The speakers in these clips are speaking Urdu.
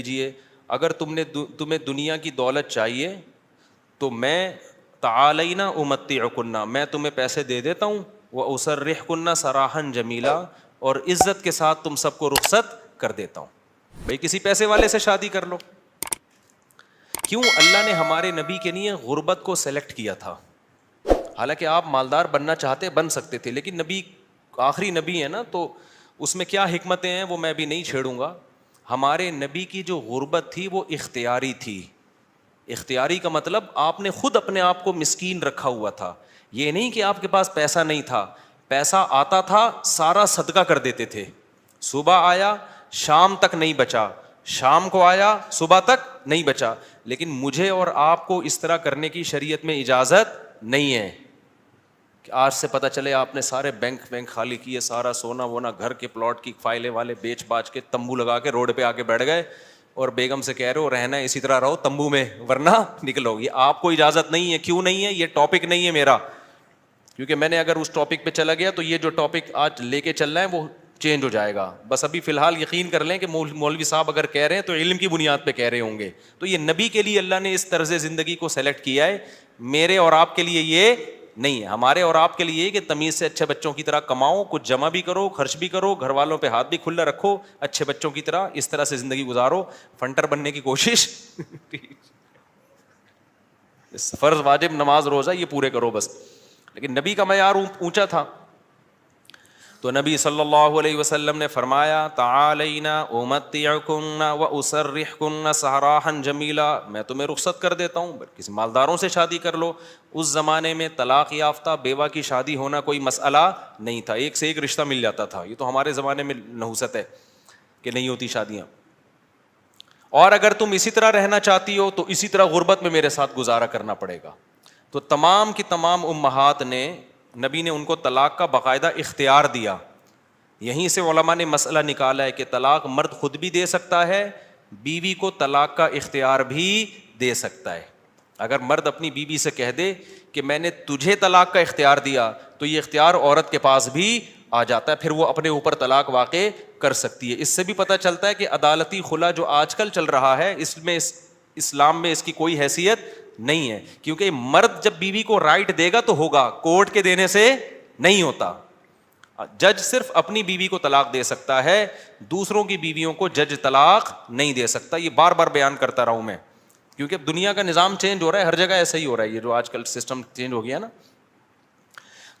لیجئے اگر تمہیں دنیا کی دولت چاہیے تو میں تعالینا امتعکن، میں تمہیں پیسے دے دیتا ہوں، واسرحکن سراحا جمیلا، اور عزت کے ساتھ تم سب کو رخصت کر دیتا ہوں. بھئی کسی پیسے والے سے شادی کر لو. کیوں اللہ نے ہمارے نبی کے لیے غربت کو سلیکٹ کیا تھا؟ حالانکہ آپ مالدار بننا چاہتے بن سکتے تھے، لیکن نبی آخری نبی ہے نا، تو اس میں کیا حکمتیں ہیں وہ میں بھی نہیں چھیڑوں گا. ہمارے نبی کی جو غربت تھی وہ اختیاری تھی. اختیاری کا مطلب آپ نے خود اپنے آپ کو مسکین رکھا ہوا تھا. یہ نہیں کہ آپ کے پاس پیسہ نہیں تھا، پیسہ آتا تھا سارا صدقہ کر دیتے تھے. صبح آیا شام تک نہیں بچا، شام کو آیا صبح تک نہیں بچا. لیکن مجھے اور آپ کو اس طرح کرنے کی شریعت میں اجازت نہیں ہے کہ آج سے پتہ چلے آپ نے سارے بینک خالی کیے، سارا سونا وونا گھر کے پلاٹ کی فائلیں والے بیچ باچ کے تمبو لگا کے روڈ پہ آ کے بیٹھ گئے اور بیگم سے کہہ رہے ہو رہنا ہے اسی طرح رہو تمبو میں ورنہ نکلو. یہ آپ کو اجازت نہیں ہے. کیوں نہیں ہے؟ یہ ٹاپک نہیں ہے میرا، کیونکہ میں نے اگر اس ٹاپک پہ چلا گیا تو یہ جو ٹاپک آج لے کے چل رہا ہے وہ چینج ہو جائے گا. بس ابھی فی الحال یقین کر لیں کہ مولوی صاحب اگر کہہ رہے ہیں تو علم کی بنیاد پہ کہہ رہے ہوں گے. تو یہ نبی کے لیے اللہ نے اس طرز زندگی کو سلیکٹ کیا ہے، میرے اور آپ کے لیے یہ نہیں ہے. ہمارے اور آپ کے لیے یہ کہ تمیز سے اچھے بچوں کی طرح کماؤ، کچھ جمع بھی کرو، خرچ بھی کرو، گھر والوں پہ ہاتھ بھی کھلا رکھو، اچھے بچوں کی طرح اس طرح سے زندگی گزارو. فنٹر بننے کی کوشش فرض واجب نماز روزہ یہ پورے کرو بس. لیکن نبی کا معیار اونچا تھا. تو نبی صلی اللہ علیہ وسلم نے فرمایا تعالینا امتعکن واسرحکن سراحا جمیلا، میں تمہیں رخصت کر دیتا ہوں، کسی مالداروں سے شادی کر لو. اس زمانے میں طلاق یافتہ بیوہ کی شادی ہونا کوئی مسئلہ نہیں تھا، ایک سے ایک رشتہ مل جاتا تھا. یہ تو ہمارے زمانے میں نحوست ہے کہ نہیں ہوتی شادیاں. اور اگر تم اسی طرح رہنا چاہتی ہو تو اسی طرح غربت میں میرے ساتھ گزارا کرنا پڑے گا. تو تمام کی تمام امہات نے، نبی نے ان کو طلاق کا باقاعدہ اختیار دیا. یہیں سے علماء نے مسئلہ نکالا ہے کہ طلاق مرد خود بھی دے سکتا ہے، بیوی کو طلاق کا اختیار بھی دے سکتا ہے. اگر مرد اپنی بیوی سے کہہ دے کہ میں نے تجھے طلاق کا اختیار دیا تو یہ اختیار عورت کے پاس بھی آ جاتا ہے، پھر وہ اپنے اوپر طلاق واقع کر سکتی ہے. اس سے بھی پتہ چلتا ہے کہ عدالتی خلا جو آج کل چل رہا ہے اس میں اسلام میں اس کی کوئی حیثیت نہیں ہے، کیونکہ مرد جب بیوی کو رائٹ دے گا تو ہوگا، کورٹ کے دینے سے نہیں ہوتا. جج صرف اپنی بیوی کو طلاق دے سکتا ہے، دوسروں کی بیویوں کو جج طلاق نہیں دے سکتا. یہ بار بار بیان کرتا رہا ہوں میں، کیونکہ دنیا کا نظام چینج ہو رہا ہے، ہر جگہ ایسا ہی ہو رہا ہے. یہ جو آج کل سسٹم چینج ہو گیا نا،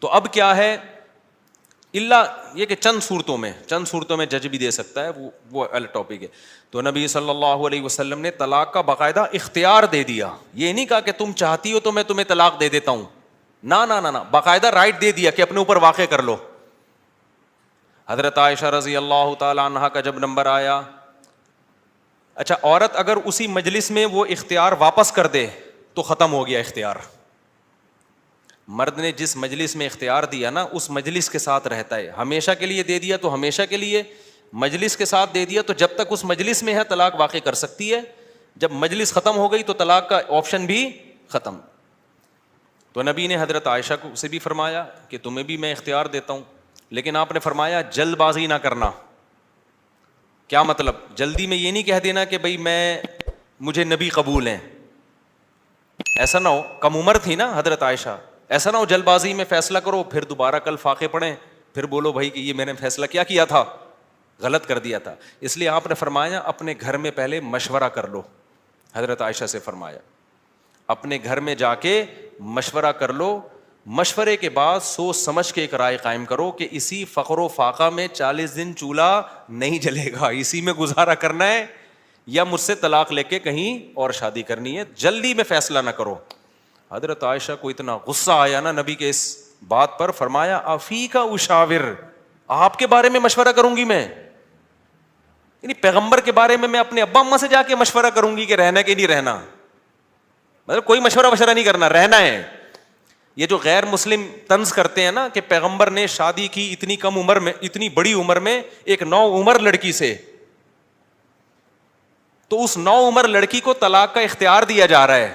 تو اب کیا ہے، اللہ یہ کہ چند صورتوں میں جج بھی دے سکتا ہے، وہ الگ ٹاپک ہے. تو نبی صلی اللہ علیہ وسلم نے طلاق کا باقاعدہ اختیار دے دیا. یہ نہیں کہا کہ تم چاہتی ہو تو میں تمہیں طلاق دے دیتا ہوں، نہ، باقاعدہ رائٹ دے دیا کہ اپنے اوپر واقع کر لو. حضرت عائشہ رضی اللہ تعالی عنہا کا جب نمبر آیا، اچھا عورت اگر اسی مجلس میں وہ اختیار واپس کر دے تو ختم ہو گیا اختیار. مرد نے جس مجلس میں اختیار دیا نا اس مجلس کے ساتھ رہتا ہے، ہمیشہ کے لیے دے دیا تو ہمیشہ کے لیے، مجلس کے ساتھ دے دیا تو جب تک اس مجلس میں ہے طلاق واقع کر سکتی ہے، جب مجلس ختم ہو گئی تو طلاق کا آپشن بھی ختم. تو نبی نے حضرت عائشہ کو سے بھی فرمایا کہ تمہیں بھی میں اختیار دیتا ہوں، لیکن آپ نے فرمایا جلد بازی نہ کرنا. کیا مطلب؟ جلدی میں یہ نہیں کہہ دینا کہ بھئی مجھے نبی قبول ہیں، ایسا نہ ہو. کم عمر تھی نا حضرت عائشہ، ایسا نہ ہو جلد بازی میں فیصلہ کرو پھر دوبارہ کل فاقے پڑیں، پھر بولو بھائی کہ یہ میں نے فیصلہ کیا تھا، غلط کر دیا تھا. اس لیے آپ نے فرمایا اپنے گھر میں پہلے مشورہ کر لو. حضرت عائشہ سے فرمایا اپنے گھر میں جا کے مشورہ کر لو، مشورے کے بعد سوچ سمجھ کے ایک رائے قائم کرو کہ اسی فقر و فاقہ میں 40 دن چولہا نہیں جلے گا، اسی میں گزارا کرنا ہے یا مجھ سے طلاق لے کے کہیں اور شادی کرنی ہے. جلدی میں فیصلہ نہ کرو. حضرت عائشہ کو اتنا غصہ آیا نا نبی کے اس بات پر، فرمایا افی کا اشاور، آپ کے بارے میں مشورہ کروں گی میں؟ یعنی پیغمبر کے بارے میں اپنے ابا اماں سے جا کے مشورہ کروں گی کہ رہنا کہ نہیں رہنا؟ مطلب کوئی مشورہ نہیں کرنا، رہنا ہے. یہ جو غیر مسلم طنز کرتے ہیں نا کہ پیغمبر نے شادی کی اتنی کم عمر میں، اتنی بڑی عمر میں ایک نو عمر لڑکی سے، تو اس نو عمر لڑکی کو طلاق کا اختیار دیا جا رہا ہے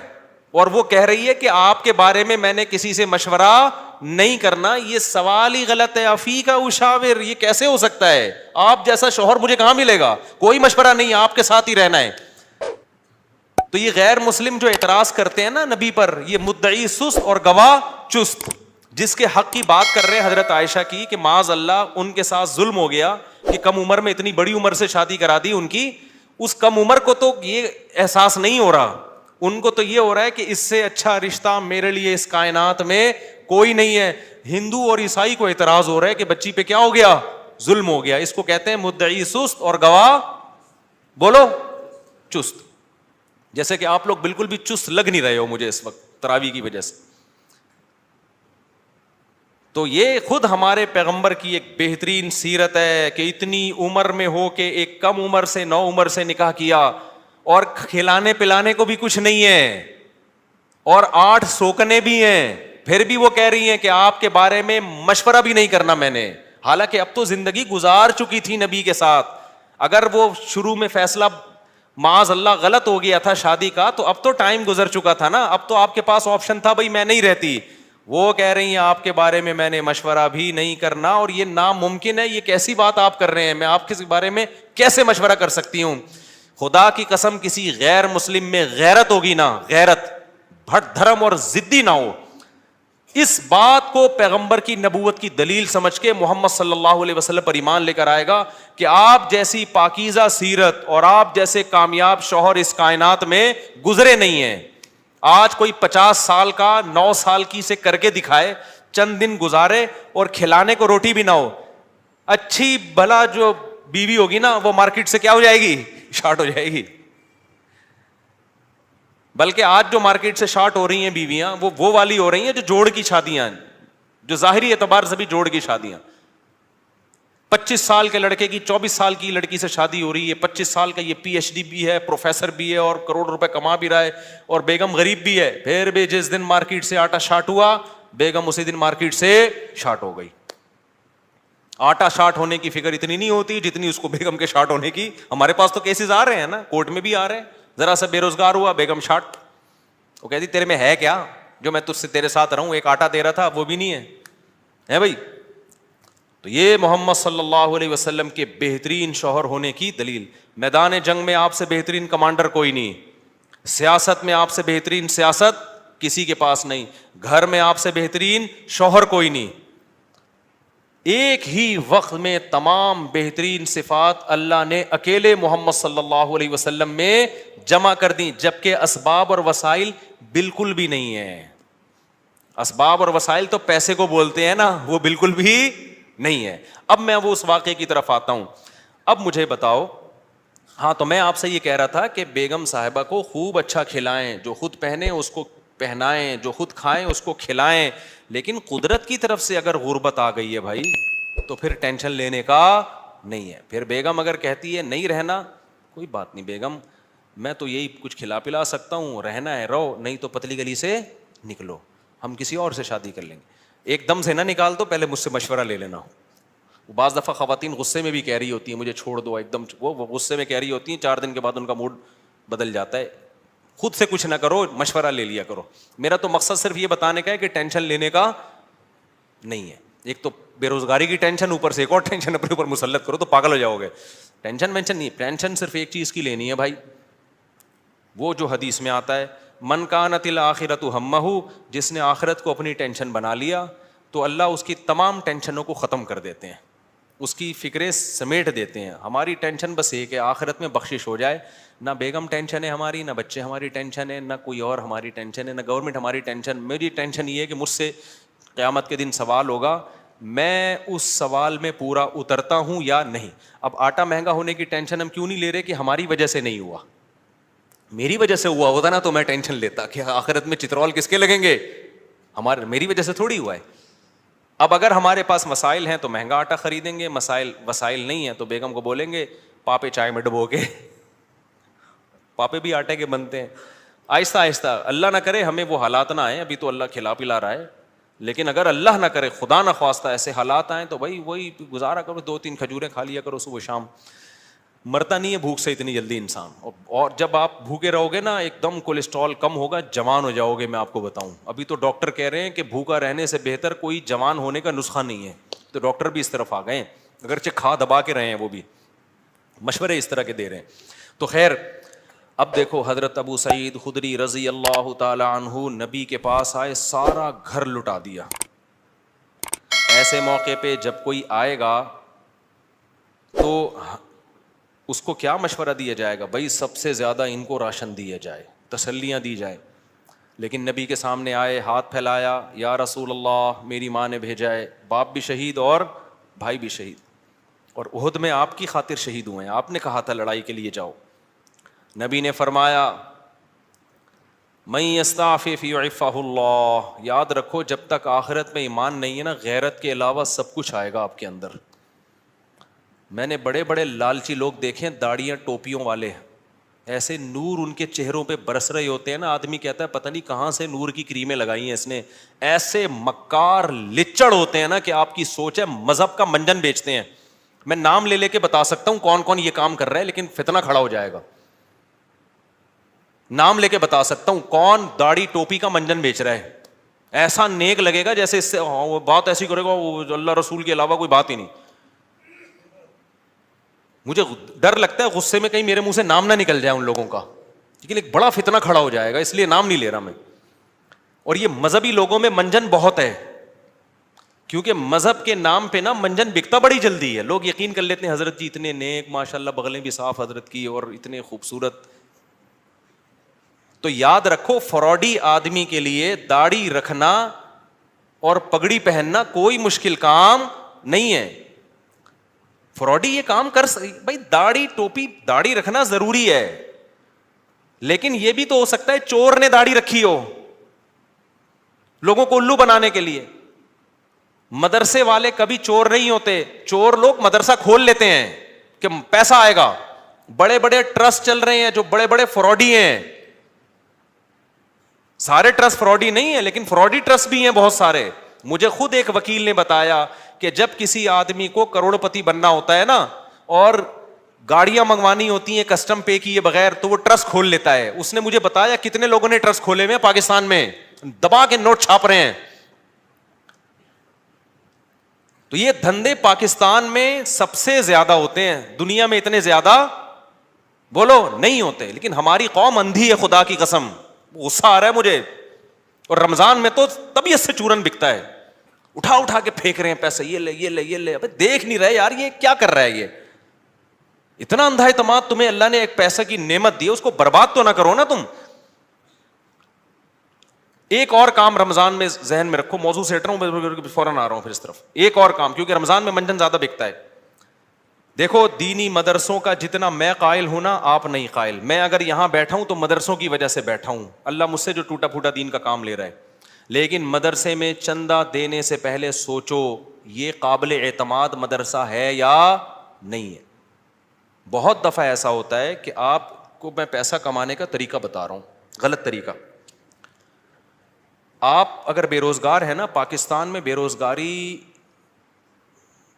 اور وہ کہہ رہی ہے کہ آپ کے بارے میں نے کسی سے مشورہ نہیں کرنا, یہ سوال ہی غلط ہے. افی کا اشاور, یہ کیسے ہو سکتا ہے؟ آپ جیسا شوہر مجھے کہاں ملے گا؟ کوئی مشورہ نہیں, آپ کے ساتھ ہی رہنا ہے. تو یہ غیر مسلم جو اعتراض کرتے ہیں نا نبی پر, یہ مدعی سست اور گواہ چست. جس کے حق کی بات کر رہے ہیں حضرت عائشہ کی کہ معاذ اللہ ان کے ساتھ ظلم ہو گیا کہ کم عمر میں اتنی بڑی عمر سے شادی کرا دی ان کی. اس کم عمر کو تو یہ احساس نہیں ہو رہا, ان کو تو یہ ہو رہا ہے کہ اس سے اچھا رشتہ میرے لیے اس کائنات میں کوئی نہیں ہے. ہندو اور عیسائی کو اعتراض ہو رہا ہے کہ بچی پہ کیا ہو گیا؟ ظلم ہو گیا. اس کو کہتے ہیں مدعی سست اور گواہ بولو چست. جیسے کہ آپ لوگ بالکل بھی چست لگ نہیں رہے ہو مجھے اس وقت تراویح کی وجہ سے. تو یہ خود ہمارے پیغمبر کی ایک بہترین سیرت ہے کہ اتنی عمر میں ہو کے ایک کم عمر سے 9 عمر سے نکاح کیا, اور کھلانے پلانے کو بھی کچھ نہیں ہے, اور 8 سوکنے بھی ہیں, پھر بھی وہ کہہ رہی ہیں کہ آپ کے بارے میں مشورہ بھی نہیں کرنا میں نے. حالانکہ اب تو زندگی گزار چکی تھی نبی کے ساتھ. اگر وہ شروع میں فیصلہ معاذ اللہ غلط ہو گیا تھا شادی کا, تو اب تو ٹائم گزر چکا تھا نا, اب تو آپ کے پاس آپشن تھا بھائی میں نہیں رہتی. وہ کہہ رہی ہیں آپ کے بارے میں نے مشورہ بھی نہیں کرنا, اور یہ ناممکن ہے. یہ کیسی بات آپ کر رہے ہیں؟ میں آپ کے بارے میں کیسے مشورہ کر سکتی ہوں؟ خدا کی قسم کسی غیر مسلم میں غیرت ہوگی نا, غیرت, بھٹ دھرم اور ضدی نہ ہو, اس بات کو پیغمبر کی نبوت کی دلیل سمجھ کے محمد صلی اللہ علیہ وسلم پر ایمان لے کر آئے گا کہ آپ جیسی پاکیزہ سیرت اور آپ جیسے کامیاب شوہر اس کائنات میں گزرے نہیں ہیں. آج کوئی 50 سال کا 9 سال کی سے کر کے دکھائے, چند دن گزارے اور کھلانے کو روٹی بھی نہ ہو, اچھی بھلا جو بیوی ہوگی نا وہ مارکیٹ سے کیا ہو جائے گی؟ شارٹ ہو جائے گی. بلکہ آج جو مارکیٹ سے شارٹ ہو رہی ہیں بیویاں وہ والی ہو رہی ہیں جو جوڑ کی شادیاں, جو ظاہری اعتبار سے بھی جوڑ کی شادیاں. 25 سال کے لڑکے کی 24 سال کی لڑکی سے شادی ہو رہی ہے, 25 سال کا یہ پی ایچ ڈی بھی ہے, پروفیسر بھی ہے, اور کروڑ روپے کما بھی رہا ہے, اور بیگم غریب بھی ہے. پھر بھی جس دن مارکیٹ سے آٹا شارٹ ہوا, بیگم اسی دن مارکیٹ سے شارٹ ہو گئی. آٹا شارٹ ہونے کی فکر اتنی نہیں ہوتی جتنی اس کو بیگم کے شارٹ ہونے کی. ہمارے پاس تو کیسز آ رہے ہیں نا, کورٹ میں بھی آ رہے ہیں. ذرا سا بے روزگار ہوا, بیگم شارٹ. وہ کہتی تیرے میں ہے کیا جو میں تجھ سے تیرے ساتھ رہوں؟ ایک آٹا دے رہا تھا وہ بھی نہیں ہے بھائی. تو یہ محمد صلی اللہ علیہ وسلم کے بہترین شوہر ہونے کی دلیل. میدان جنگ میں آپ سے بہترین کمانڈر کوئی نہیں, سیاست میں آپ سے بہترین سیاست کسی کے پاس نہیں, گھر میں آپ سے بہترین شوہر کوئی نہیں. ایک ہی وقت میں تمام بہترین صفات اللہ نے اکیلے محمد صلی اللہ علیہ وسلم میں جمع کر دی, جبکہ اسباب اور وسائل بالکل بھی نہیں ہے. اسباب اور وسائل تو پیسے کو بولتے ہیں نا, وہ بالکل بھی نہیں ہے. اب میں وہ اس واقعے کی طرف آتا ہوں. اب مجھے بتاؤ, ہاں تو میں آپ سے یہ کہہ رہا تھا کہ بیگم صاحبہ کو خوب اچھا کھلائیں, جو خود پہنے اس کو پہنائیں, جو خود کھائیں اس کو کھلائیں. لیکن قدرت کی طرف سے اگر غربت آ گئی ہے بھائی, تو پھر ٹینشن لینے کا نہیں ہے. پھر بیگم اگر کہتی ہے نہیں رہنا, کوئی بات نہیں بیگم, میں تو یہی کچھ کھلا پلا سکتا ہوں, رہنا ہے رہو, نہیں تو پتلی گلی سے نکلو, ہم کسی اور سے شادی کر لیں گے. ایک دم سے نہ نکال دو, پہلے مجھ سے مشورہ لے لینا. بعض دفعہ خواتین غصے میں بھی کہہ رہی ہوتی ہیں مجھے چھوڑ دو, ایک دم وہ غصے میں کہہ رہی ہوتی ہیں, 4 دن کے بعد ان کا موڈ بدل جاتا ہے. خود سے کچھ نہ کرو, مشورہ لے لیا کرو. میرا تو مقصد صرف یہ بتانے کا ہے کہ ٹینشن لینے کا نہیں ہے. ایک تو بے روزگاری کی ٹینشن, اوپر سے ایک اور ٹینشن اپنے اوپر مسلط کرو تو پاگل ہو جاؤ گے. ٹینشن نہیں, ٹینشن صرف ایک چیز کی لینی ہے بھائی, وہ جو حدیث میں آتا ہے من کانت الآخرۃ ہمہ, جس نے آخرت کو اپنی ٹینشن بنا لیا تو اللہ اس کی تمام ٹینشنوں کو ختم کر دیتے ہیں, اس کی فکریں سمیٹ دیتے ہیں. ہماری ٹینشن بس ایک ہے, آخرت میں بخشش ہو جائے. نہ بیگم ٹینشن ہے ہماری, نہ بچے ہماری ٹینشن ہے, نہ کوئی اور ہماری ٹینشن ہے, نہ گورنمنٹ ہماری ٹینشن. میری ٹینشن یہ ہے کہ مجھ سے قیامت کے دن سوال ہوگا, میں اس سوال میں پورا اترتا ہوں یا نہیں. اب آٹا مہنگا ہونے کی ٹینشن ہم کیوں نہیں لے رہے کہ ہماری وجہ سے نہیں ہوا, میری وجہ سے ہوا ہوتا نا تو میں ٹینشن لیتا کہ آخرت میں چترول کس کے لگیں گے, میری وجہ سے تھوڑی ہوا ہے. اب اگر ہمارے پاس مسائل ہیں تو مہنگا آٹا خریدیں گے, وسائل نہیں ہیں تو بیگم کو بولیں گے پاپے چائے میں ڈبو کے, پاپے بھی آٹے کے بنتے ہیں. آہستہ آہستہ, اللہ نہ کرے ہمیں وہ حالات نہ آئیں, ابھی تو اللہ کھلا پلا رہا ہے, لیکن اگر اللہ نہ کرے خدا نہ خواستہ ایسے حالات آئیں تو بھائی وہی گزارا کرو, 2-3 کھجوریں کھا لیا کرو صبح شام. مرتا نہیں ہے بھوک سے اتنی جلدی انسان, اور جب آپ بھوکے رہو گے نا ایک دم کولیسٹرول کم ہوگا, جوان ہو جاؤ گے. میں آپ کو بتاؤں, ابھی تو ڈاکٹر کہہ رہے ہیں کہ بھوکا رہنے سے بہتر کوئی جوان ہونے کا نسخہ نہیں ہے, تو ڈاکٹر بھی اس طرف آ گئے ہیں, اگرچہ کھا دبا کے رہے ہیں, وہ بھی مشورے اس طرح کے دے رہے ہیں. تو خیر, اب دیکھو حضرت ابو سعید خدری رضی اللہ تعالی عنہ نبی کے پاس آئے, سارا گھر لٹا دیا. ایسے موقع پہ جب کوئی آئے گا تو اس کو کیا مشورہ دیا جائے گا؟ بھائی سب سے زیادہ ان کو راشن دیا جائے, تسلیاں دی جائے. لیکن نبی کے سامنے آئے, ہاتھ پھیلایا, یا رسول اللہ میری ماں نے بھیجا ہے, باپ بھی شہید اور بھائی بھی شہید, اور احد میں آپ کی خاطر شہید ہوئے ہیں, آپ نے کہا تھا لڑائی کے لیے جاؤ. نبی نے فرمایا من یستعفف یعفہ اللہ, یاد رکھو جب تک آخرت میں ایمان نہیں ہے نا, غیرت کے علاوہ سب کچھ آئے گا آپ کے اندر. میں نے بڑے بڑے لالچی لوگ دیکھے, داڑیاں ٹوپیوں والے, ایسے نور ان کے چہروں پہ برس رہے ہوتے ہیں نا, آدمی کہتا ہے پتہ نہیں کہاں سے نور کی کریمیں لگائی ہیں اس نے. ایسے مکار لچڑ ہوتے ہیں نا کہ آپ کی سوچ ہے مذہب کا منجن بیچتے ہیں. میں نام لے لے کے بتا سکتا ہوں کون کون یہ کام کر رہا ہے, لیکن فتنہ کھڑا ہو جائے گا. نام لے کے بتا سکتا ہوں کون داڑھی ٹوپی کا منجن بیچ رہا ہے. ایسا نیک لگے گا جیسے اس سے بات ایسی کرے گا وہ اللہ رسول کے علاوہ کوئی بات ہی نہیں. مجھے ڈر لگتا ہے غصے میں کہیں میرے منہ سے نام نہ نکل جائے ان لوگوں کا, لیکن ایک بڑا فتنہ کھڑا ہو جائے گا, اس لیے نام نہیں لے رہا میں. اور یہ مذہبی لوگوں میں منجن بہت ہے, کیونکہ مذہب کے نام پہ نا منجن بکتا بڑی جلدی ہے. لوگ یقین کر لیتے ہیں حضرت جی اتنے نیک, ماشاء اللہ بغلیں بھی صاف حضرت کی, اور اتنے خوبصورت. تو یاد رکھو فراڈی آدمی کے لیے داڑھی رکھنا اور پگڑی پہننا کوئی مشکل کام نہیں ہے. فراڈی یہ کام کر بھائی داڑھی ٹوپی داڑھی رکھنا ضروری ہے, لیکن یہ بھی تو ہو سکتا ہے چور نے داڑھی رکھی ہو لوگوں کو الو بنانے کے لیے. مدرسے والے کبھی چور نہیں ہوتے, چور لوگ مدرسہ کھول لیتے ہیں کہ پیسہ آئے گا. بڑے بڑے ٹرسٹ چل رہے ہیں جو بڑے بڑے فراڈی ہیں, سارے ٹرسٹ فراڈی نہیں ہیں لیکن فراڈی ٹرسٹ بھی ہیں بہت سارے. مجھے خود ایک وکیل نے بتایا کہ جب کسی آدمی کو کروڑ پتی بننا ہوتا ہے نا, اور گاڑیاں منگوانی ہوتی ہیں کسٹم پے کیے بغیر, تو وہ ٹرسٹ کھول لیتا ہے. اس نے مجھے بتایا کتنے لوگوں نے ٹرسٹ کھولے ہوئے پاکستان میں, دبا کے نوٹ چھاپ رہے ہیں. تو یہ دھندے پاکستان میں سب سے زیادہ ہوتے ہیں, دنیا میں اتنے زیادہ بولو نہیں ہوتے. لیکن ہماری قوم اندھی ہے خدا کی قسم, غصہ آ رہا ہے مجھے. اور رمضان میں تو طبیعت سے چورن بکتا ہے, اٹھا اٹھا کے پھینک رہے ہیں پیسے, یہ لے یہ لے یہ لے. ابے دیکھ نہیں رہے یار یہ کیا کر رہا ہے, یہ اتنا اندھا اعتماد. تمہیں اللہ نے ایک پیسے کی نعمت دی, اس کو برباد تو نہ کرو نا تم. ایک اور کام رمضان میں ذہن میں رکھو, موضوع سے ہٹ رہا ہوں فوراً آ رہا ہوں پھر اس طرف. ایک اور کام, کیونکہ رمضان میں منجن زیادہ بکتا ہے. دیکھو دینی مدرسوں کا جتنا میں قائل ہوں نا آپ نہیں قائل. میں اگر یہاں بیٹھا ہوں تو مدرسوں کی وجہ سے بیٹھا ہوں, اللہ مجھ سے جو ٹوٹا پھوٹا دین کا کام لے رہا ہے. لیکن مدرسے میں چندہ دینے سے پہلے سوچو یہ قابل اعتماد مدرسہ ہے یا نہیں ہے. بہت دفعہ ایسا ہوتا ہے کہ آپ کو میں پیسہ کمانے کا طریقہ بتا رہا ہوں, غلط طریقہ. آپ اگر بے روزگار ہیں نا, پاکستان میں بے روزگاری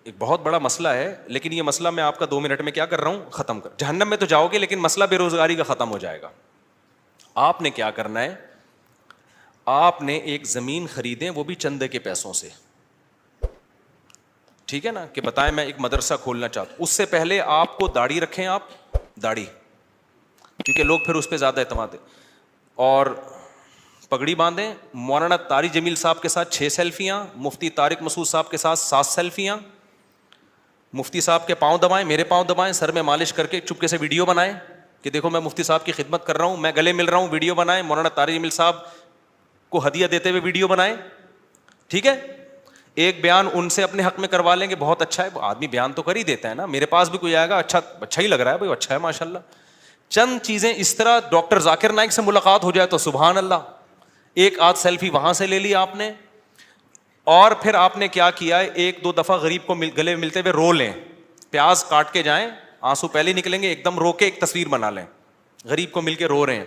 ایک بہت بڑا مسئلہ ہے, لیکن یہ مسئلہ میں آپ کا 2 منٹ میں کیا کر رہا ہوں ختم کر. جہنم میں تو جاؤ گے لیکن مسئلہ بے روزگاری کا ختم ہو جائے گا. آپ نے کیا کرنا ہے, آپ نے ایک زمین خریدیں, وہ بھی چندے کے پیسوں سے, ٹھیک ہے نا, کہ بتائیں میں ایک مدرسہ کھولنا چاہتا ہوں. اس سے پہلے آپ کو داڑھی رکھیں, آپ داڑھی, کیونکہ لوگ پھر اس پہ زیادہ اعتماد ہے, اور پگڑی باندھیں. مولانا طارق جمیل صاحب کے ساتھ 6 سیلفیاں, مفتی طارق مسعود صاحب کے ساتھ 7 سیلفیاں. مفتی صاحب کے پاؤں دبائیں, میرے پاؤں دبائیں, سر میں مالش کر کے چپکے سے ویڈیو بنائیں کہ دیکھو میں مفتی صاحب کی خدمت کر رہا ہوں, میں گلے مل رہا ہوں, ویڈیو بنائیں. مولانا طارق جمیل صاحب کو ہدیہ دیتے ہوئے ویڈیو بنائیں, ٹھیک ہے. ایک بیان ان سے اپنے حق میں کروا لیں گے, بہت اچھا ہے, آدمی بیان تو کر ہی دیتا ہے نا. میرے پاس بھی کوئی آئے گا, اچھا ہی لگ رہا ہے بھائی, اچھا ہے ماشاء اللہ. چند چیزیں اس طرح, ڈاکٹر ذاکر نائک سے ملاقات ہو جائے تو سبحان اللہ, ایک آدھ سیلفی وہاں سے لے لی آپ نے. اور پھر آپ نے کیا کیا ہے, 1-2 دفعہ غریب کو گلے ملتے ہوئے رو لیں, پیاز کاٹ کے جائیں, آنسو پہلے نکلیں گے, ایک دم رو کے ایک تصویر بنا لیں, غریب کو مل کے رو رہے ہیں.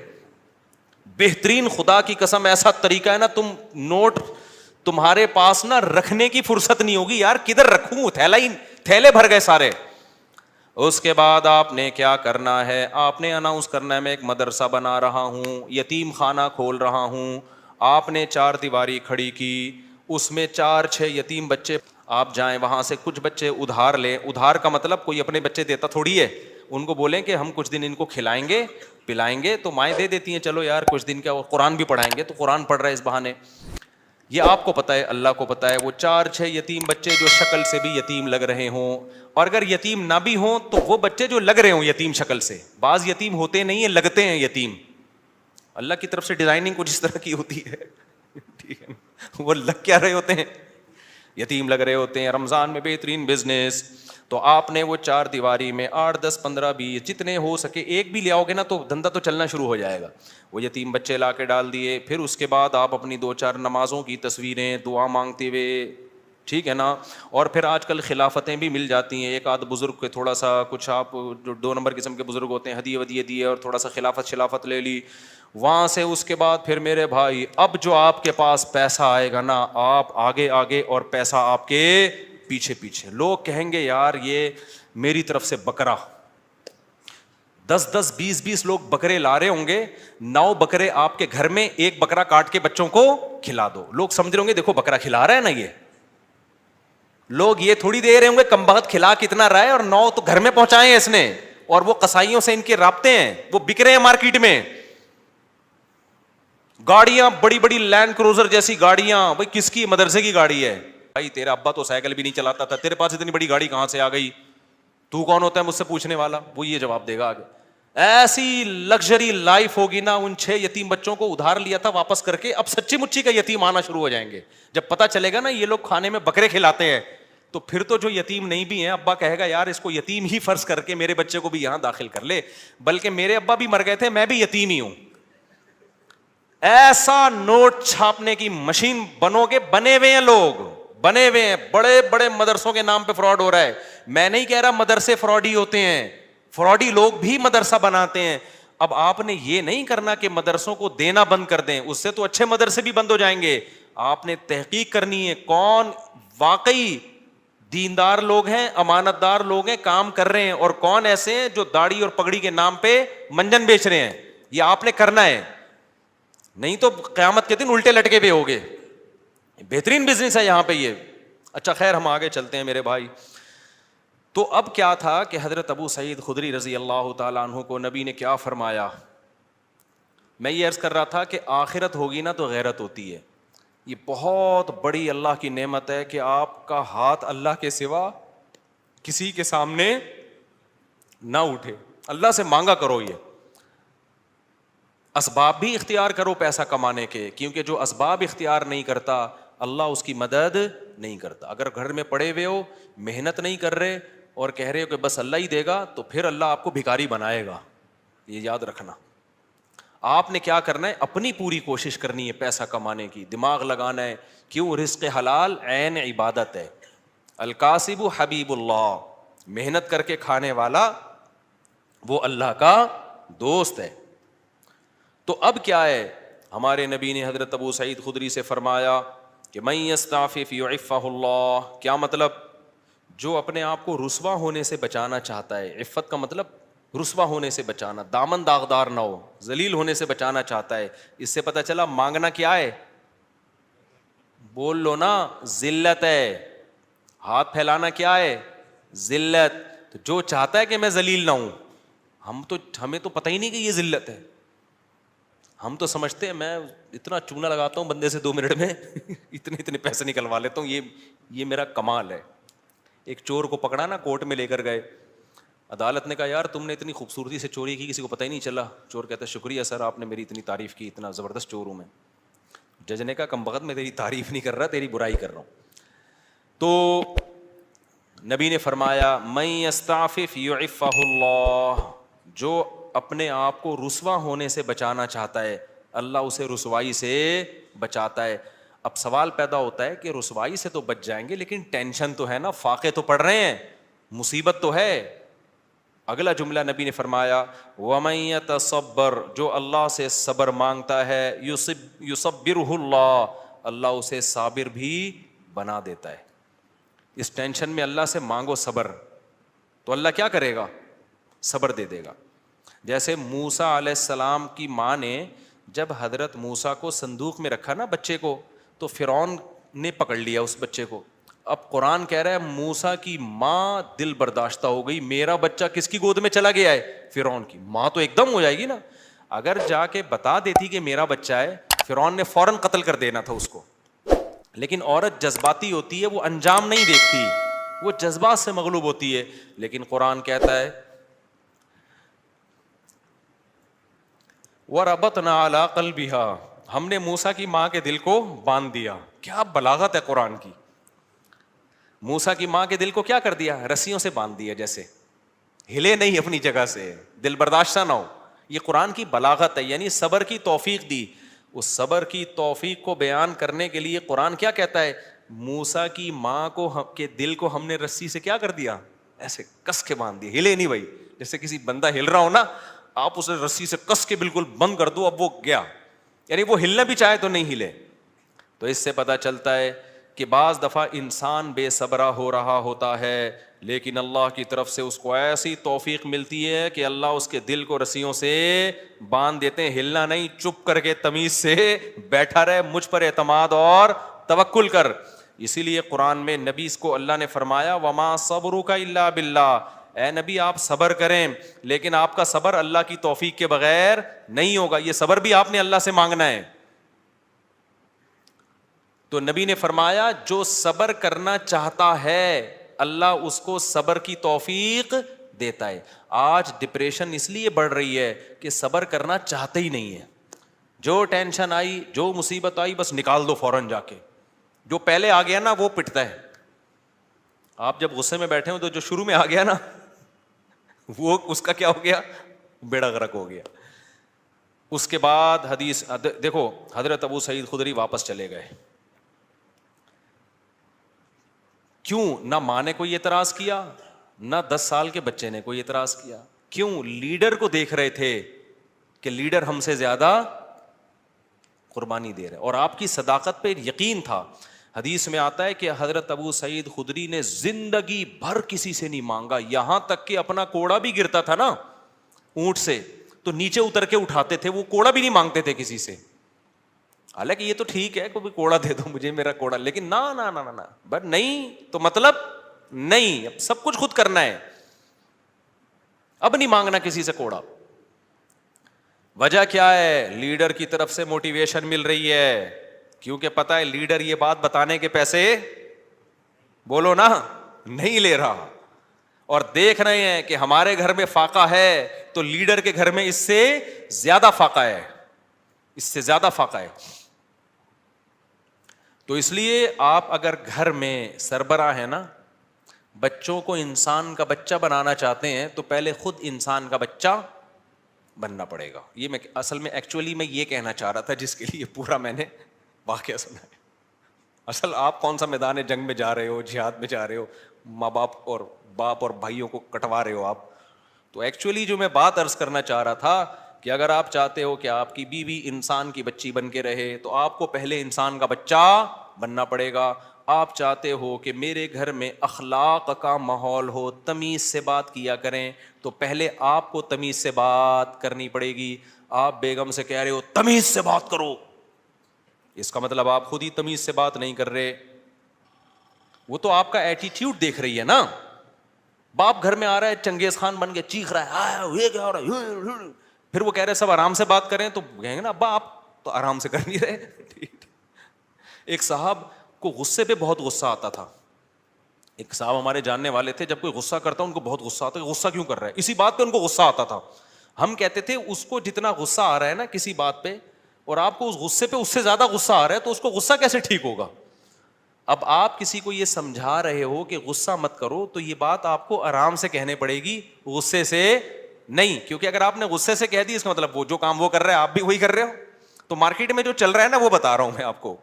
بہترین, خدا کی قسم ایسا طریقہ ہے نا, تم نوٹ تمہارے پاس نا رکھنے کی فرصت نہیں ہوگی یار, کدھر رکھوں, تھیلے بھر گئے سارے. اس کے بعد آپ نے کیا کرنا ہے, آپ نے اناؤنس کرنا ہے میں ایک مدرسہ بنا رہا ہوں, یتیم خانہ کھول رہا ہوں. آپ نے 4 دیواری کھڑی کی, اس میں 4-6 یتیم بچے, آپ جائیں وہاں سے کچھ بچے ادھار لیں. ادھار کا مطلب کوئی اپنے بچے دیتا تھوڑی ہے, ان کو بولیں کہ ہم کچھ دن ان کو کھلائیں گے پلائیں گے, تو مائیں دے دیتی ہیں چلو یار کچھ دن, کیا وہ قرآن بھی پڑھائیں گے, تو قرآن پڑھ رہے اس بہانے. یہ آپ کو پتہ ہے, اللہ کو پتہ ہے. وہ 4-6 یتیم بچے جو شکل سے بھی یتیم لگ رہے ہوں, اور اگر یتیم نہ بھی ہوں تو وہ بچے جو لگ رہے ہوں یتیم شکل سے, بعض یتیم ہوتے نہیں ہیں, لگتے ہیں یتیم, اللہ کی طرف سے ڈیزائننگ کچھ اس طرح کی ہوتی ہے, ٹھیک ہے, وہ لگ کیا رہے ہوتے ہیں, یتیم لگ رہے ہوتے ہیں. رمضان میں بہترین بزنس. تو آپ نے وہ 4 دیواری میں 8, 10, 15, 20 جتنے ہو سکے ایک بھی لے آؤ گے نا تو دھندا تو چلنا شروع ہو جائے گا. وہ یتیم بچے لا کے ڈال دیے. پھر اس کے بعد آپ اپنی 2-4 نمازوں کی تصویریں دعا مانگتے ہوئے, ٹھیک ہے نا, اور پھر آج کل خلافتیں بھی مل جاتی ہیں, ایک آدھ بزرگ کے تھوڑا سا کچھ, آپ جو 2 نمبر قسم کے بزرگ ہوتے ہیں, ہدیے ودیے دیے اور تھوڑا سا خلافت لے لی. وہاں سے اس کے بعد پھر میرے بھائی اب جو آپ کے پاس پیسہ آئے گا نا, آپ آگے آگے اور پیسہ آپ کے پیچھے پیچھے. لوگ کہیں گے یار یہ میری طرف سے بکرا, 10-10, 20-20 لوگ بکرے لا رہے ہوں گے, 9 بکرے آپ کے گھر میں, 1 بکرا کاٹ کے بچوں کو کھلا دو. لوگ سمجھ رہے ہوں گے دیکھو بکرا کھلا رہا ہے نا, یہ لوگ یہ تھوڑی دے رہے ہوں گے کم بخت کھلا کتنا رہا ہے, اور 9 تو گھر میں پہنچائے ہیں اس نے, اور وہ قصائیوں سے ان کے رابطے ہیں, وہ بک رہے ہیں مارکیٹ میں. گاڑیاں بڑی بڑی لینڈ کروزر جیسی گاڑیاں, بھائی کس کی, مدرسے کی گاڑی ہے بھائی, تیرا ابا تو سائیکل بھی نہیں چلاتا تھا, تیرے پاس اتنی بڑی گاڑی کہاں سے آ گئی, تو کون ہوتا ہے مجھ سے پوچھنے والا. وہ یہ جواب دے گا آگے. ایسی لگژری لائف ہوگی نا. ان 6 یتیم بچوں کو ادھار لیا تھا واپس کر کے, اب سچی مچی کا یتیم آنا شروع ہو جائیں گے. جب پتا چلے گا نا یہ لوگ کھانے میں بکرے کھلاتے ہیں, تو پھر تو جو یتیم نہیں بھی ہیں, ابا کہے گا یار اس کو یتیم ہی فرض کر کے میرے بچے کو بھی یہاں داخل کر لے, بلکہ میرے ابا بھی مر گئے تھے, میں بھی یتیم ہی ہوں. ایسا نوٹ چھاپنے کی مشین بنو گے, بنے ہوئے ہیں لوگ, بنے ہوئے ہیں. بڑے بڑے مدرسوں کے نام پہ فراڈ ہو رہا ہے. میں نہیں کہہ رہا مدرسے فراڈی ہوتے ہیں, فراڈی لوگ بھی مدرسہ بناتے ہیں. اب آپ نے یہ نہیں کرنا کہ مدرسوں کو دینا بند کر دیں, اس سے تو اچھے مدرسے بھی بند ہو جائیں گے. آپ نے تحقیق کرنی ہے کون واقعی دیندار لوگ ہیں, امانت دار لوگ ہیں, کام کر رہے ہیں, اور کون ایسے ہیں جو داڑھی اور پگڑی کے نام پہ منجن بیچ رہے ہیں. یہ آپ نے کرنا ہے, نہیں تو قیامت کے دن الٹے لٹکے ہوئے ہوگے. بہترین بزنس ہے یہاں پہ یہ. اچھا خیر ہم آگے چلتے ہیں میرے بھائی. تو اب کیا تھا کہ حضرت ابو سعید خدری رضی اللہ تعالیٰ عنہ کو نبی نے کیا فرمایا. میں یہ عرض کر رہا تھا کہ آخرت ہوگی نا تو غیرت ہوتی ہے. یہ بہت بڑی اللہ کی نعمت ہے کہ آپ کا ہاتھ اللہ کے سوا کسی کے سامنے نہ اٹھے. اللہ سے مانگا کرو, یہ اسباب بھی اختیار کرو پیسہ کمانے کے, کیونکہ جو اسباب اختیار نہیں کرتا اللہ اس کی مدد نہیں کرتا. اگر گھر میں پڑے ہوئے ہو, محنت نہیں کر رہے اور کہہ رہے ہو کہ بس اللہ ہی دے گا, تو پھر اللہ آپ کو بھکاری بنائے گا. یہ یاد رکھنا. آپ نے کیا کرنا ہے, اپنی پوری کوشش کرنی ہے پیسہ کمانے کی, دماغ لگانا ہے. کیوں؟ رزق حلال عین عبادت ہے. الکاسب حبیب اللہ, محنت کر کے کھانے والا وہ اللہ کا دوست ہے. تو اب کیا ہے, ہمارے نبی نے حضرت ابو سعید خدری سے فرمایا کہ من یستعفف یعفہ اللہ. کیا مطلب؟ جو اپنے آپ کو رسوا ہونے سے بچانا چاہتا ہے, عفت کا مطلب رسوا ہونے سے بچانا, دامن داغدار نہ ہو, ذلیل ہونے سے بچانا چاہتا ہے. اس سے پتہ چلا مانگنا کیا ہے, بول لو نا, ذلت ہے. ہاتھ پھیلانا کیا ہے, ذلت. تو جو چاہتا ہے کہ میں ذلیل نہ ہوں, ہمیں تو پتہ ہی نہیں کہ یہ ذلت ہے. ہم تو سمجھتے ہیں میں اتنا چونا لگاتا ہوں بندے سے 2 منٹ میں اتنے پیسے نکلوا لیتا ہوں, یہ میرا کمال ہے. ایک چور کو پکڑا نا, کورٹ میں لے کر گئے, عدالت نے کہا یار تم نے اتنی خوبصورتی سے چوری کی, کسی کو پتہ ہی نہیں چلا. چور کہتا ہے شکریہ سر, آپ نے میری اتنی تعریف کی, اتنا زبردست چور ہوں میں. جج نے کہا کم بخت میں تیری تعریف نہیں کر رہا, تیری برائی کر رہا ہوں. تو نبی نے فرمایا من یستعفف یعفہ اللہ, جو اپنے آپ کو رسوا ہونے سے بچانا چاہتا ہے اللہ اسے رسوائی سے بچاتا ہے. اب سوال پیدا ہوتا ہے کہ رسوائی سے تو بچ جائیں گے, لیکن ٹینشن تو ہے نا, فاقے تو پڑ رہے ہیں, مصیبت تو ہے. اگلا جملہ نبی نے فرمایا وَمَن يَتَصَبَّرْ, جو اللہ سے صبر مانگتا ہے, يُصَبِّرْهُ اللہ, اللہ اسے صابر بھی بنا دیتا ہے. اس ٹینشن میں اللہ سے مانگو صبر. تو اللہ کیا کرے گا؟ صبر دے دے گا. جیسے موسیٰ علیہ السلام کی ماں نے جب حضرت موسیٰ کو صندوق میں رکھا نا بچے کو, تو فرعون نے پکڑ لیا اس بچے کو. اب قرآن کہہ رہا ہے موسیٰ کی ماں دل برداشتہ ہو گئی, میرا بچہ کس کی گود میں چلا گیا ہے؟ فرعون کی. ماں تو ایک دم ہو جائے گی نا. اگر جا کے بتا دیتی کہ میرا بچہ ہے, فرعون نے فوراً قتل کر دینا تھا اس کو. لیکن عورت جذباتی ہوتی ہے, وہ انجام نہیں دیکھتی, وہ جذبات سے مغلوب ہوتی ہے. لیکن قرآن کہتا ہے وَرَبَطْنَا عَلَىٰ قَلْبِهَا, ہم نے موسیٰ کی ماں کے دل کو باندھ دیا. کیا بلاغت ہے قرآن کی. موسیٰ کی ماں کے دل کو کیا کر دیا؟ رسیوں سے باندھ دیا, جیسے ہلے نہیں اپنی جگہ سے, دل برداشتہ نہ ہو. یہ قرآن کی بلاغت ہے, یعنی صبر کی توفیق دی. اس صبر کی توفیق کو بیان کرنے کے لیے قرآن کیا کہتا ہے؟ موسیٰ کی ماں کو کے دل کو ہم نے رسی سے کیا کر دیا؟ ایسے کس کے باندھ دیا, ہلے نہیں بھائی. جیسے کسی بندہ ہل رہا ہو نا, آپ اسے رسی سے کس کے بالکل بند کر دو, اب وہ گیا, یعنی وہ ہلنا بھی چاہے تو نہیں ہلے. تو اس سے پتہ چلتا ہے کہ بعض دفعہ انسان بے صبرہ ہو رہا ہوتا ہے, لیکن اللہ کی طرف سے اس کو ایسی توفیق ملتی ہے کہ اللہ اس کے دل کو رسیوں سے باندھ دیتے ہیں. ہلنا نہیں, چپ کر کے تمیز سے بیٹھا رہے, مجھ پر اعتماد اور توکل کر. اسی لیے قرآن میں نبی کو اللہ نے فرمایا وما صبرک الا باللہ, اے نبی آپ صبر کریں, لیکن آپ کا صبر اللہ کی توفیق کے بغیر نہیں ہوگا. یہ صبر بھی آپ نے اللہ سے مانگنا ہے. تو نبی نے فرمایا جو صبر کرنا چاہتا ہے اللہ اس کو صبر کی توفیق دیتا ہے. آج ڈپریشن اس لیے بڑھ رہی ہے کہ صبر کرنا چاہتے ہی نہیں ہے. جو ٹینشن آئی, جو مصیبت آئی, بس نکال دو فوراً جا کے. جو پہلے آ گیا نا وہ پٹتا ہے. آپ جب غصے میں بیٹھے ہو تو جو شروع میں آ گیا نا وہ اس کا کیا ہو گیا؟ بیڑا غرق ہو گیا. اس کے بعد حدیث دیکھو, حضرت ابو سعید خدری واپس چلے گئے. کیوں؟ نہ ماں نے کوئی اعتراض کیا, نہ 10 سال کے بچے نے کوئی اعتراض کیا. کیوں؟ لیڈر کو دیکھ رہے تھے کہ لیڈر ہم سے زیادہ قربانی دے رہے, اور آپ کی صداقت پہ یقین تھا. حدیث میں آتا ہے کہ حضرت ابو سعید خدری نے زندگی بھر کسی سے نہیں مانگا, یہاں تک کہ اپنا کوڑا بھی گرتا تھا نا اونٹ سے تو نیچے اتر کے اٹھاتے تھے, وہ کوڑا بھی نہیں مانگتے تھے کسی سے. حالانکہ یہ تو ٹھیک ہے کوئی کوڑا دے دو مجھے میرا کوڑا, لیکن نہ بٹ نہیں تو مطلب نہیں, اب سب کچھ خود کرنا ہے, اب نہیں مانگنا کسی سے کوڑا. وجہ کیا ہے؟ لیڈر کی طرف سے موٹیویشن مل رہی ہے, کیونکہ پتا ہے لیڈر یہ بات بتانے کے پیسے بولو نا نہیں لے رہا, اور دیکھ رہے ہیں کہ ہمارے گھر میں فاقہ ہے تو لیڈر کے گھر میں اس سے زیادہ فاقہ ہے, اس سے زیادہ فاقہ ہے. تو اس لیے آپ اگر گھر میں سربراہ ہیں نا, بچوں کو انسان کا بچہ بنانا چاہتے ہیں تو پہلے خود انسان کا بچہ بننا پڑے گا. یہ میں اصل میں ایکچولی میں یہ کہنا چاہ رہا تھا, جس کے لیے پورا میں نے واقعہ سنا ہے. اصل آپ کون سا میدان جنگ میں جا رہے ہو, جہاد میں جا رہے ہو, ماں باپ اور بھائیوں کو کٹوا رہے ہو آپ. تو ایکچولی جو میں بات عرض کرنا چاہ رہا تھا کہ اگر آپ چاہتے ہو کہ آپ کی بیوی انسان کی بچی بن کے رہے تو آپ کو پہلے انسان کا بچہ بننا پڑے گا. آپ چاہتے ہو کہ میرے گھر میں اخلاق کا ماحول ہو, تمیز سے بات کیا کریں, تو پہلے آپ کو تمیز سے بات کرنی پڑے گی. آپ بیگم سے کہہ رہے ہو تمیز سے بات کرو, اس کا مطلب آپ خود ہی تمیز سے بات نہیں کر رہے. وہ تو آپ کا ایٹیٹیوڈ دیکھ رہی ہے نا. باپ گھر میں آ رہا ہے چنگیز خان بن کے چیخ رہا ہے یہ کیا ہو رہا ہے, پھر وہ کہہ رہے سب آرام سے بات کریں, تو کہیں گے نا ابا آپ تو آرام سے کر نہیں رہے. ایک صاحب کو غصے پہ بہت غصہ آتا تھا. ایک صاحب ہمارے جاننے والے تھے, جب کوئی غصہ کرتا ان کو بہت غصہ آتا, غصہ کیوں کر رہا ہے, اسی بات پہ ان کو غصہ آتا تھا. ہم کہتے تھے اس کو جتنا غصہ آ رہا ہے نا کسی بات پہ, اور آپ کو اس غصے پہ اس سے زیادہ غصہ آ رہا ہے, تو اس کو غصہ کیسے ٹھیک ہوگا. اب آپ کسی کو یہ سمجھا رہے ہو کہ غصہ مت کرو, تو یہ بات آپ کو آرام سے کہنے پڑے گی, غصے سے نہیں. کیونکہ اگر آپ نے غصے سے کہہ دی اس کا مطلب وہ جو کام وہ کر رہے ہیں آپ بھی وہی کر رہے ہو. تو مارکیٹ میں جو چل رہا ہے نا وہ بتا رہا ہوں میں آپ کو.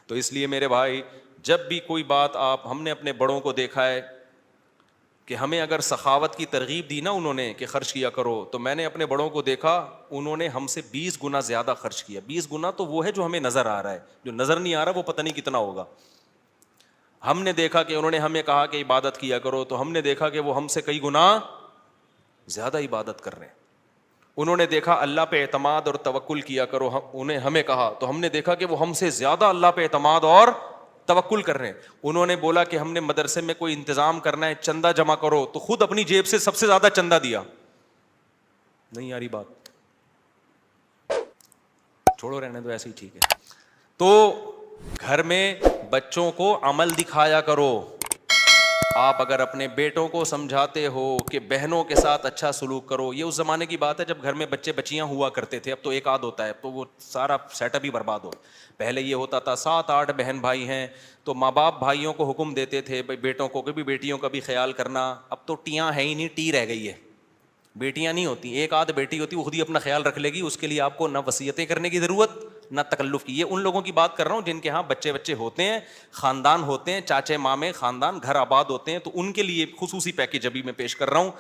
تو اس لیے میرے بھائی, جب بھی کوئی بات ہم نے اپنے بڑوں کو دیکھا ہے کہ ہمیں اگر سخاوت کی ترغیب دی نا انہوں نے کہ خرچ کیا کرو, تو میں نے اپنے بڑوں کو دیکھا انہوں نے ہم سے 20 گنا زیادہ خرچ کیا. 20 گنا تو وہ ہے جو ہمیں نظر آ رہا ہے, جو نظر نہیں آ رہا وہ پتہ نہیں کتنا ہوگا. ہم نے دیکھا کہ انہوں نے ہمیں کہا کہ عبادت کیا کرو تو ہم نے دیکھا کہ وہ ہم سے کئی گنا زیادہ عبادت کر رہے ہیں. انہوں نے دیکھا اللہ پہ اعتماد اور توکل کیا کرو، انہیں ہمیں کہا تو ہم نے دیکھا کہ وہ ہم سے زیادہ اللہ پہ اعتماد اور توکل کر رہے ہیں. انہوں نے بولا کہ ہم نے مدرسے میں کوئی انتظام کرنا ہے، چندہ جمع کرو، تو خود اپنی جیب سے سب سے زیادہ چندہ دیا. نہیں آ رہی بات؟ چھوڑو رہنے دو، ایسے ہی ٹھیک ہے. تو گھر میں بچوں کو عمل دکھایا کرو. آپ اگر اپنے بیٹوں کو سمجھاتے ہو کہ بہنوں کے ساتھ اچھا سلوک کرو، یہ اس زمانے کی بات ہے جب گھر میں بچے بچیاں ہوا کرتے تھے، اب تو ایک آدھ ہوتا ہے تو وہ سارا سیٹ اپ ہی برباد ہو. پہلے یہ ہوتا تھا 7-8 بہن بھائی ہیں تو ماں باپ بھائیوں کو حکم دیتے تھے بھائی بیٹوں کو بھی بیٹیوں کا بھی خیال کرنا. اب تو ٹیاں ہے ہی نہیں، ٹی رہ گئی ہے، بیٹیاں نہیں ہوتی. ایک آدھ بیٹی ہوتی وہ خود ہی اپنا خیال رکھ لے گی، اس کے لیے آپ کو نہ وصیتیں کرنے کی ضرورت نہ تکلف کی. یہ ان لوگوں کی بات کر رہا ہوں جن کے ہاں بچے ہوتے ہیں، خاندان ہوتے ہیں، چاچے مامے خاندان گھر آباد ہوتے ہیں، تو ان کے لیے خصوصی پیکیج ابھی میں پیش کر رہا ہوں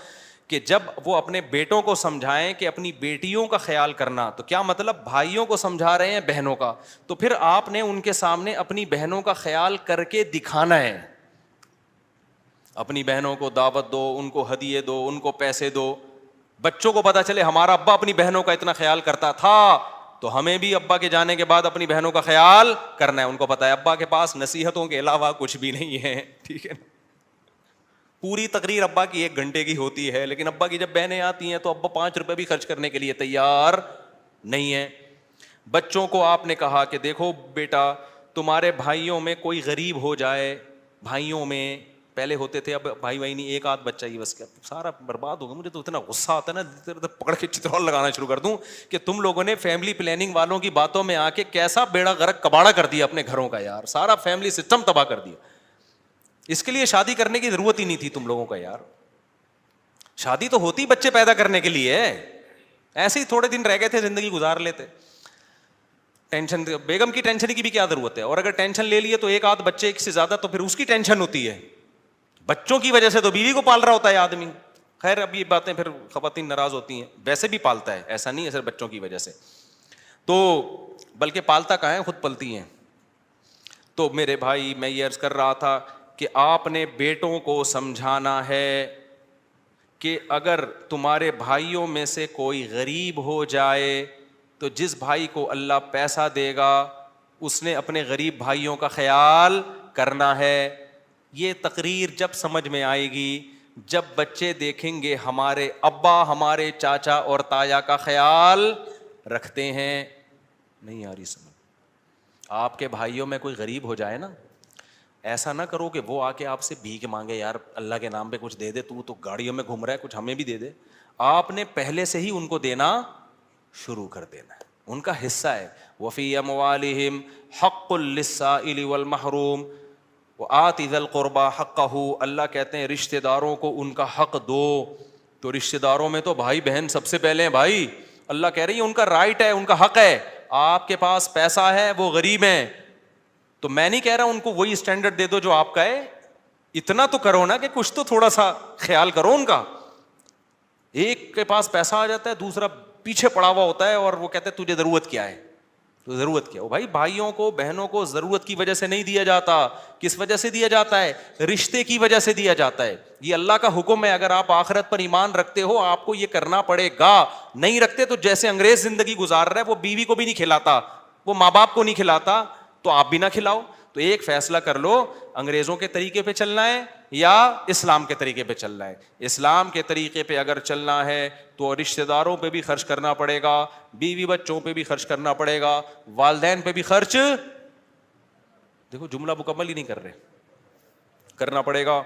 کہ جب وہ اپنے بیٹوں کو سمجھائیں کہ اپنی بیٹیوں کا خیال کرنا، تو کیا مطلب بھائیوں کو سمجھا رہے ہیں بہنوں کا، تو پھر آپ نے ان کے سامنے اپنی بہنوں کا خیال کر کے دکھانا ہے. اپنی بہنوں کو دعوت دو، ان کو ہدیے دو، ان کو پیسے دو. بچوں کو پتا چلے ہمارا ابا اپنی بہنوں کا اتنا خیال کرتا تھا تو ہمیں بھی ابا کے جانے کے بعد اپنی بہنوں کا خیال کرنا ہے. ان کو پتا ہے ابا کے پاس نصیحتوں کے علاوہ کچھ بھی نہیں ہے. ٹھیک ہے، پوری تقریر ابا کی 1 گھنٹے کی ہوتی ہے، لیکن ابا کی جب بہنیں آتی ہیں تو ابا 5 روپے بھی خرچ کرنے کے لیے تیار نہیں ہے. بچوں کو آپ نے کہا کہ دیکھو بیٹا، تمہارے بھائیوں میں کوئی غریب ہو جائے، بھائیوں میں پہلے ہوتے تھے، اب بھائی نہیں، ایک آدھ بچہ ہی بس، کیا سارا برباد ہوگا. مجھے تو اتنا غصہ آتا ہے نا، ادھر ادھر پکڑ کے چترول لگانا شروع کر دوں کہ تم لوگوں نے فیملی پلاننگ والوں کی باتوں میں آ کے کیسا بیڑا غرق کباڑا کر دیا اپنے گھروں کا یار. سارا فیملی سسٹم تباہ کر دیا. اس کے لیے شادی کرنے کی ضرورت ہی نہیں تھی تم لوگوں کا یار. شادی تو ہوتی بچے پیدا کرنے کے لیے، ایسے ہی تھوڑے دن رہ گئے تھے زندگی گزار لیتے. ٹینشن، بیگم کی ٹینشن کی بھی کیا ضرورت ہے، اور اگر ٹینشن لے لیے تو ایک آدھ بچے سے زیادہ تو پھر اس کی ٹینشن ہوتی ہے. بچوں کی وجہ سے تو بیوی کو پال رہا ہوتا ہے آدمی. خیر اب یہ باتیں پھر خواتین ناراض ہوتی ہیں، ویسے بھی پالتا ہے، ایسا نہیں ہے صرف بچوں کی وجہ سے، تو بلکہ پالتا کہاں ہے، خود پلتی ہیں. تو میرے بھائی میں یہ عرض کر رہا تھا کہ آپ نے بیٹوں کو سمجھانا ہے کہ اگر تمہارے بھائیوں میں سے کوئی غریب ہو جائے تو جس بھائی کو اللہ پیسہ دے گا اس نے اپنے غریب بھائیوں کا خیال کرنا ہے. یہ تقریر جب سمجھ میں آئے گی جب بچے دیکھیں گے ہمارے ابا ہمارے چاچا اور تایا کا خیال رکھتے ہیں. نہیں آ رہی سمجھ؟ آپ کے بھائیوں میں کوئی غریب ہو جائے نا، ایسا نہ کرو کہ وہ آ کے آپ سے بھیک مانگے، یار اللہ کے نام پہ کچھ دے دے، تو گاڑیوں میں گھوم رہا ہے، کچھ ہمیں بھی دے دے. آپ نے پہلے سے ہی ان کو دینا شروع کر دینا ہے، ان کا حصہ ہے. وفی اموالہم حق للسائل والمحروم وآت ذی القربى حقہ. اللہ کہتے ہیں رشتہ داروں کو ان کا حق دو. تو رشتہ داروں میں تو بھائی بہن سب سے پہلے ہیں بھائی. اللہ کہہ رہی ہے ان کا رائٹ ہے، ان کا حق ہے. آپ کے پاس پیسہ ہے، وہ غریب ہیں، تو میں نہیں کہہ رہا ان کو وہی اسٹینڈرڈ دے دو جو آپ کا ہے. اتنا تو کرو نا کہ کچھ تو تھوڑا سا خیال کرو ان کا. ایک کے پاس پیسہ آ جاتا ہے، دوسرا پیچھے پڑا ہوا ہوتا ہے اور وہ کہتے ہیں تجھے ضرورت کیا ہے، تو ضرورت کیا ہو. بھائی بھائیوں کو بہنوں کو ضرورت کی وجہ سے نہیں دیا جاتا. کس وجہ سے دیا جاتا ہے؟ رشتے کی وجہ سے دیا جاتا ہے. یہ اللہ کا حکم ہے. اگر آپ آخرت پر ایمان رکھتے ہو آپ کو یہ کرنا پڑے گا. نہیں رکھتے تو جیسے انگریز زندگی گزار رہا ہے، وہ بیوی کو بھی نہیں کھلاتا، وہ ماں باپ کو نہیں کھلاتا، تو آپ بھی نہ کھلاؤ. تو ایک فیصلہ کر لو، انگریزوں کے طریقے پہ چلنا ہے یا اسلام کے طریقے پہ چلنا ہے. اسلام کے طریقے پہ اگر چلنا ہے تو رشتہ داروں پہ بھی خرچ کرنا پڑے گا، بیوی بچوں پہ بھی خرچ کرنا پڑے گا، والدین پہ بھی خرچ، دیکھو جملہ مکمل ہی نہیں کر رہے، کرنا پڑے گا.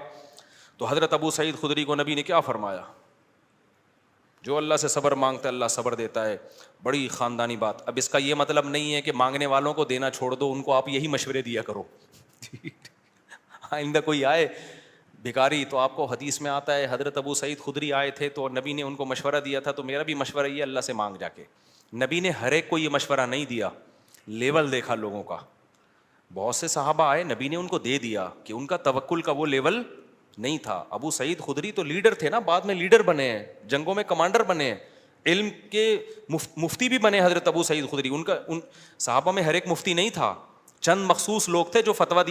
تو حضرت ابو سعید خدری کو نبی نے کیا فرمایا؟ جو اللہ سے صبر مانگتا ہے اللہ صبر دیتا ہے. بڑی خاندانی بات. اب اس کا یہ مطلب نہیں ہے کہ مانگنے والوں کو دینا چھوڑ دو، ان کو آپ یہی مشورے دیا کرو. آئندہ کوئی آئے بھکاری تو آپ کو حدیث میں آتا ہے حضرت ابو سعید خدری آئے تھے تو نبی نے ان کو مشورہ دیا تھا، تو میرا بھی مشورہ یہ اللہ سے مانگ جا کے. نبی نے ہر ایک کو یہ مشورہ نہیں دیا، لیول دیکھا لوگوں کا. بہت سے صحابہ آئے، نبی نے ان کو دے دیا کہ ان کا توکل کا وہ لیول نہیں تھا. ابو سعید خدری تو لیڈر تھے نا، بعد میں لیڈر بنے ہیں، جنگوں میں کمانڈر بنے ہیں، علم کے مفتی بھی بنے حضرت ابو سعید خدری. ان صحابہ میں ہر ایک مفتی نہیں تھا، چند مخصوص لوگ تھے جو فتویٰ